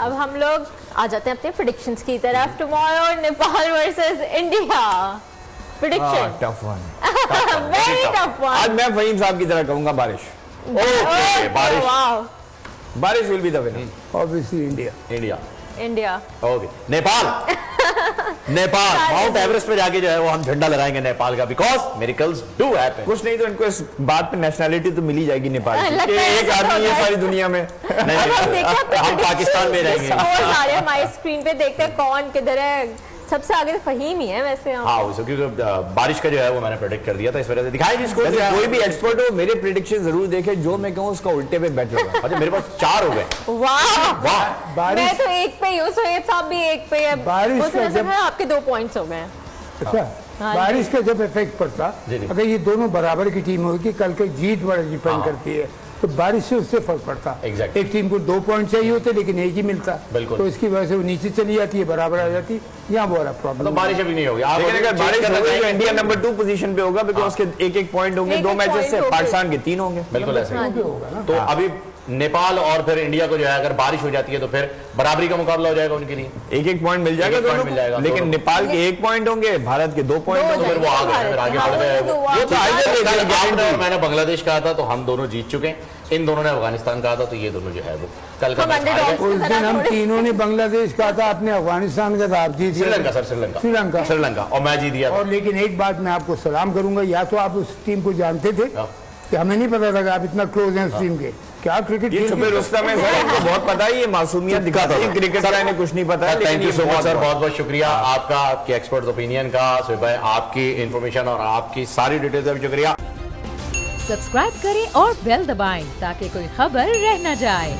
अब हम लोग आ जाते हैं अपने प्रेडिक्शंस की तरफ। Tomorrow Nepal versus India. Prediction tough one, very tough one. आज मैं फहीम साहब की तरह कहूंगा बारिश। बारिश will be the winner. Obviously India. India. Okay. Nepal mount Everest पे जाके जो है वो हम झंडा लगाएंगे नेपाल का, बिकॉज मिरेकल्स डू हैपन। कुछ नहीं तो इनको इस बात पे नेशनैलिटी तो मिली जाएगी नेपाल की। एक आदमी है सारी दुनिया में। हम पाकिस्तान में रहेंगे। हमारे स्क्रीन पे देखते हैं कौन किधर है। सबसे आगे फहीम ही है वैसे। हाँ, क्योंकि बारिश का जो है वो मैंने प्रेडिक्ट कर दिया था, इस वजह से दिखाई जिसको कोई भी एक्सपर्ट हो मेरे प्रेडिक्शन जरूर देखे, जो मैं कहूँ उसका उल्टे पे बैठ लगा। अच्छा, मेरे पास 4 हो गए। वाह, मैं तो एक पे हूँ, सोहेब साहब भी एक पे है। बारिश का जब आपके 2 पॉइंट्स हो गए। अच्छा, बारिश का जब इफेक्ट पड़ता, अगर ये दोनों बराबर की टीम होगी, कल की जीत बड़ा डिपेंड करती है, तो बारिश से उससे फर्क पड़ता। exactly. एक टीम को 2 पॉइंट चाहिए होते लेकिन एक ही मिलता, तो इसकी वजह से वो नीचे चली जाती है, बराबर आ जाती। यहाँ वो वाला प्रॉब्लम। तो बारिश अभी नहीं होगी। लेकिन अगर बारिश होगी तो इंडिया नंबर 2 पोजीशन पे होगा, बिकॉज उसके एक पॉइंट होंगे 2 मैचेस से, पाकिस्तान के 3 होंगे। बिल्कुल ऐसे होगा। तो अभी नेपाल और फिर इंडिया को जो है अगर बारिश हो जाती है तो फिर बराबरी का मुकाबला हो जाएगा उनके लिए। एक पॉइंट मिल जाएगा दोनों को, लेकिन नेपाल के 1 पॉइंट होंगे, भारत के 2 पॉइंट होंगे, फिर वो आ गए, फिर आगे बढ़ गए। मैंने बांग्लादेश कहा था तो हम दोनों जीत चुके हैं, इन दोनों ने अफगानिस्तान कहा था, तो ये दोनों जो है वो कल का मैच हार गए। उस दिन हम तीनों ने बांग्लादेश कहा था, आपने अफगानिस्तान का था, आप जीत। श्रीलंका और मैं जीत गया। और लेकिन एक बात मैं आपको सलाम करूंगा, या तो आप उस टीम को जानते थे कि हमें नहीं पता था कि आप इतना क्लोज हैं उस टीम के। क्या क्रिकेट ये छुपे रुस्तम है सर, इनको बहुत पता है, ये मासूमियत दिखाते हैं। क्रिकेट का इन्हें कुछ नहीं पता है। Thank you so much sir, बहुत बहुत शुक्रिया आपका, आपके एक्सपर्ट ओपिनियन का, सुबह आपकी इन्फॉर्मेशन और आपकी सारी डिटेल्स का भी शुक्रिया। सब्सक्राइब करें और बेल दबाएं ताकि कोई खबर रह न जाए।